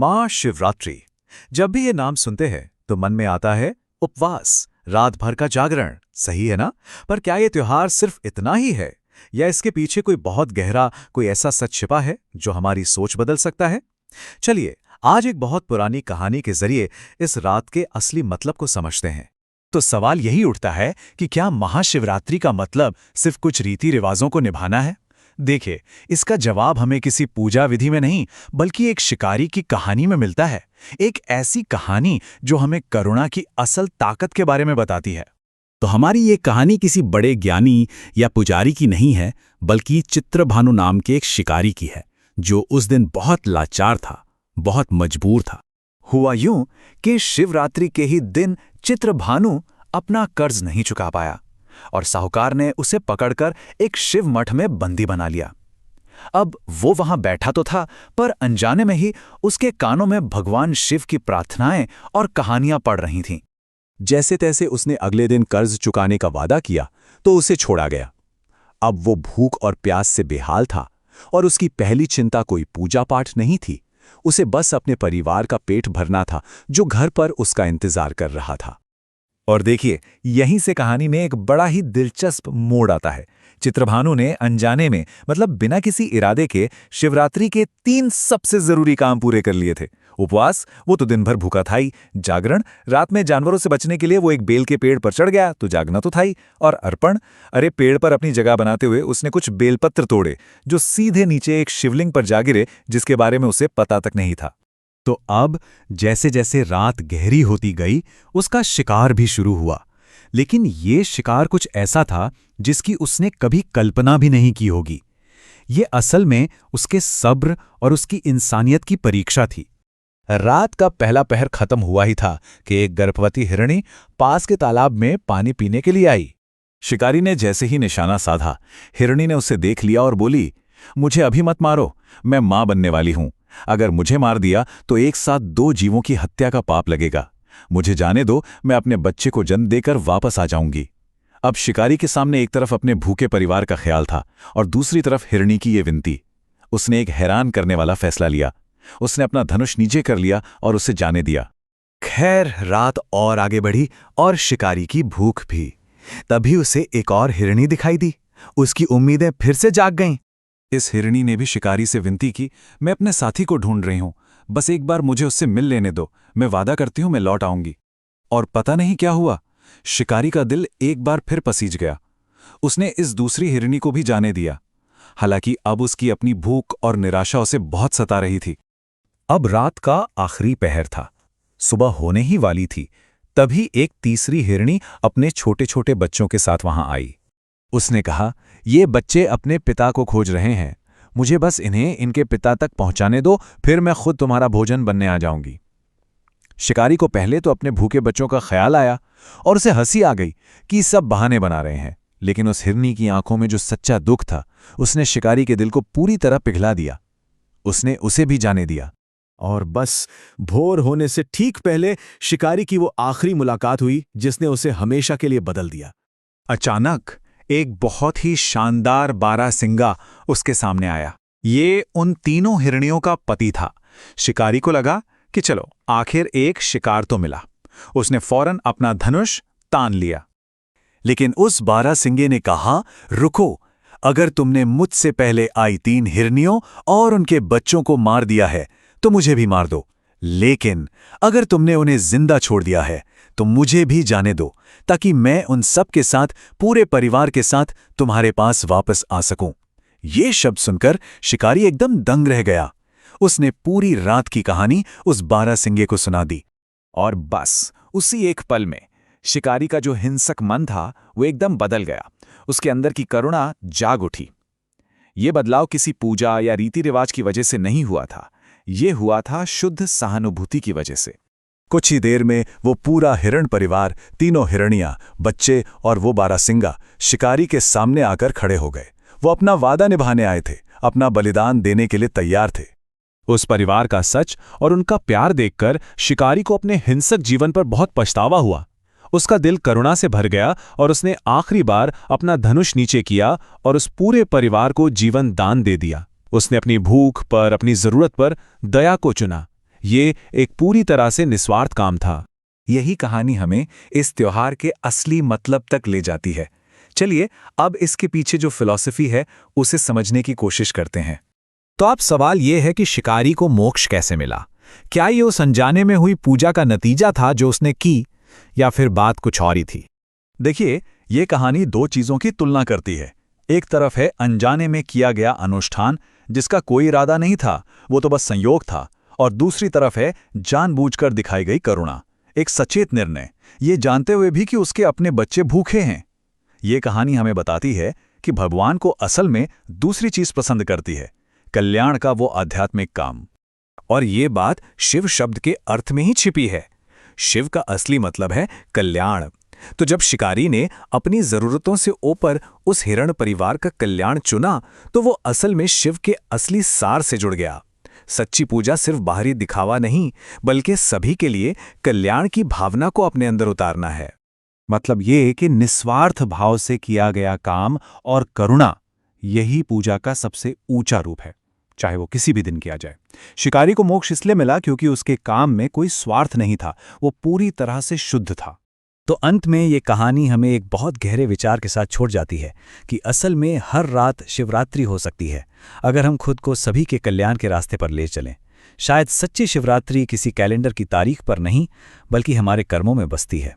मां शिवरात्रि। जब भी ये नाम सुनते हैं तो मन में आता है उपवास, रात भर का जागरण। सही है ना? पर क्या ये त्योहार सिर्फ इतना ही है, या इसके पीछे कोई बहुत गहरा, कोई ऐसा सच छिपा है जो हमारी सोच बदल सकता है? चलिए आज एक बहुत पुरानी कहानी के जरिए इस रात के असली मतलब को समझते हैं। तो सवाल यही उठता है कि क्या महाशिवरात्रि का मतलब सिर्फ कुछ रीति रिवाजों को निभाना है? देखिए, इसका जवाब हमें किसी पूजा विधि में नहीं, बल्कि एक शिकारी की कहानी में मिलता है। एक ऐसी कहानी जो हमें करुणा की असल ताकत के बारे में बताती है। तो हमारी ये कहानी किसी बड़े ज्ञानी या पुजारी की नहीं है, बल्कि चित्रभानु नाम के एक शिकारी की है, जो उस दिन बहुत लाचार था, बहुत मजबूर था। हुआ यूं कि शिवरात्रि के ही दिन चित्रभानु अपना कर्ज नहीं चुका पाया और साहूकार ने उसे पकड़कर एक शिव मठ में बंदी बना लिया। अब वो वहां बैठा तो था, पर अनजाने में ही उसके कानों में भगवान शिव की प्रार्थनाएं और कहानियां पड़ रही थीं। जैसे तैसे उसने अगले दिन कर्ज चुकाने का वादा किया तो उसे छोड़ा गया। अब वो भूख और प्यास से बेहाल था और उसकी पहली चिंता कोई पूजा पाठ नहीं थी। उसे बस अपने परिवार का पेट भरना था, जो घर पर उसका इंतजार कर रहा था। और देखिए, यहीं से कहानी में एक बड़ा ही दिलचस्प मोड़ आता है। चित्रभानु ने अनजाने में, मतलब बिना किसी इरादे के, शिवरात्रि के 3 सबसे जरूरी काम पूरे कर लिए थे। उपवास, वो तो दिन भर भूखा था ही। जागरण, रात में जानवरों से बचने के लिए वो एक बेल के पेड़ पर चढ़ गया, तो जागना तो था ही। और अर्पण, अरे पेड़ पर अपनी जगह बनाते हुए उसने कुछ बेलपत्र तोड़े, जो सीधे नीचे एक शिवलिंग पर जा गिरे, जिसके बारे में उसे पता तक नहीं था। तो अब जैसे जैसे रात गहरी होती गई, उसका शिकार भी शुरू हुआ। लेकिन ये शिकार कुछ ऐसा था जिसकी उसने कभी कल्पना भी नहीं की होगी। ये असल में उसके सब्र और उसकी इंसानियत की परीक्षा थी। रात का पहला पहर खत्म हुआ ही था कि एक गर्भवती हिरणी पास के तालाब में पानी पीने के लिए आई। शिकारी ने जैसे ही निशाना साधा, हिरणी ने उसे देख लिया और बोली, मुझे अभी मत मारो, मैं मां बनने वाली हूं। अगर मुझे मार दिया तो एक साथ 2 जीवों की हत्या का पाप लगेगा। मुझे जाने दो, मैं अपने बच्चे को जन्म देकर वापस आ जाऊंगी। अब शिकारी के सामने एक तरफ अपने भूखे परिवार का ख्याल था और दूसरी तरफ हिरणी की ये विनती। उसने एक हैरान करने वाला फैसला लिया। उसने अपना धनुष नीचे कर लिया और उसे जाने दिया। खैर, रात और आगे बढ़ी और शिकारी की भूख भी। तभी उसे एक और हिरणी दिखाई दी। उसकी उम्मीदें फिर से जाग गईं। इस हिरणी ने भी शिकारी से विनती की, मैं अपने साथी को ढूंढ रही हूं, बस एक बार मुझे उससे मिल लेने दो, मैं वादा करती हूं मैं लौट आऊंगी। और पता नहीं क्या हुआ, शिकारी का दिल एक बार फिर पसीज गया। उसने इस दूसरी हिरणी को भी जाने दिया। हालांकि अब उसकी अपनी भूख और निराशा उसे बहुत सता रही थी। अब रात का आखिरी पहर था, सुबह होने ही वाली थी। तभी एक तीसरी हिरणी अपने छोटे छोटे बच्चों के साथ वहां आई। उसने कहा, ये बच्चे अपने पिता को खोज रहे हैं, मुझे बस इन्हें इनके पिता तक पहुंचाने दो, फिर मैं खुद तुम्हारा भोजन बनने आ जाऊंगी। शिकारी को पहले तो अपने भूखे बच्चों का ख्याल आया और उसे हंसी आ गई कि सब बहाने बना रहे हैं। लेकिन उस हिरनी की आंखों में जो सच्चा दुख था, उसने शिकारी के दिल को पूरी तरह पिघला दिया। उसने उसे भी जाने दिया। और बस भोर होने से ठीक पहले शिकारी की वो आखिरी मुलाकात हुई जिसने उसे हमेशा के लिए बदल दिया। अचानक एक बहुत ही शानदार बारहसिंगा उसके सामने आया। ये उन तीनों हिरनियों का पति था। शिकारी को लगा कि चलो आखिर एक शिकार तो मिला। उसने फौरन अपना धनुष तान लिया। लेकिन उस बारहसिंगे ने कहा, रुको, अगर तुमने मुझसे पहले आई 3 हिरनियों और उनके बच्चों को मार दिया है तो मुझे भी मार दो, लेकिन अगर तुमने उन्हें जिंदा छोड़ दिया है तो मुझे भी जाने दो, ताकि मैं उन सब के साथ, पूरे परिवार के साथ तुम्हारे पास वापस आ सकूं। ये शब्द सुनकर शिकारी एकदम दंग रह गया। उसने पूरी रात की कहानी उस बारहसिंगे को सुना दी। और बस उसी एक पल में शिकारी का जो हिंसक मन था वो एकदम बदल गया। उसके अंदर की करुणा जाग उठी। ये बदलाव किसी पूजा या रीति रिवाज की वजह से नहीं हुआ था, ये हुआ था शुद्ध सहानुभूति की वजह से। कुछ ही देर में वो पूरा हिरण परिवार, तीनों हिरनियां, बच्चे और वो बारहसिंगा शिकारी के सामने आकर खड़े हो गए। वो अपना वादा निभाने आए थे, अपना बलिदान देने के लिए तैयार थे। उस परिवार का सच और उनका प्यार देखकर शिकारी को अपने हिंसक जीवन पर बहुत पछतावा हुआ। उसका दिल करुणा से भर गया और उसने आखिरी बार अपना धनुष नीचे किया और उस पूरे परिवार को जीवन दान दे दिया। उसने अपनी भूख पर, अपनी जरूरत पर दया को चुना। ये एक पूरी तरह से निस्वार्थ काम था। यही कहानी हमें इस त्योहार के असली मतलब तक ले जाती है। चलिए अब इसके पीछे जो फिलॉसफी है उसे समझने की कोशिश करते हैं। तो अब सवाल ये है कि शिकारी को मोक्ष कैसे मिला? क्या ये उस अनजाने में हुई पूजा का नतीजा था जो उसने की, या फिर बात कुछ और ही थी? देखिए, ये कहानी दो चीजों की तुलना करती है। एक तरफ है अनजाने में किया गया अनुष्ठान जिसका कोई इरादा नहीं था, वो तो बस संयोग था, और दूसरी तरफ है जानबूझकर दिखाई गई करुणा, एक सचेत निर्णय, ये जानते हुए भी कि उसके अपने बच्चे भूखे हैं। ये कहानी हमें बताती है कि भगवान को असल में दूसरी चीज पसंद करती है, कल्याण का वो आध्यात्मिक काम। और ये बात शिव शब्द के अर्थ में ही छिपी है। शिव का असली मतलब है कल्याण। तो जब शिकारी ने अपनी जरूरतों से ऊपर उस हिरण परिवार का कल्याण चुना, तो वो असल में शिव के असली सार से जुड़ गया। सच्ची पूजा सिर्फ बाहरी दिखावा नहीं, बल्कि सभी के लिए कल्याण की भावना को अपने अंदर उतारना है। मतलब ये कि निस्वार्थ भाव से किया गया काम और करुणा, यही पूजा का सबसे ऊंचा रूप है, चाहे वो किसी भी दिन किया जाए। शिकारी को मोक्ष इसलिए मिला क्योंकि उसके काम में कोई स्वार्थ नहीं था, वो पूरी तरह से शुद्ध था। तो अंत में ये कहानी हमें एक बहुत गहरे विचार के साथ छोड़ जाती है कि असल में हर रात शिवरात्रि हो सकती है, अगर हम खुद को सभी के कल्याण के रास्ते पर ले चलें। शायद सच्ची शिवरात्रि किसी कैलेंडर की तारीख पर नहीं, बल्कि हमारे कर्मों में बसती है।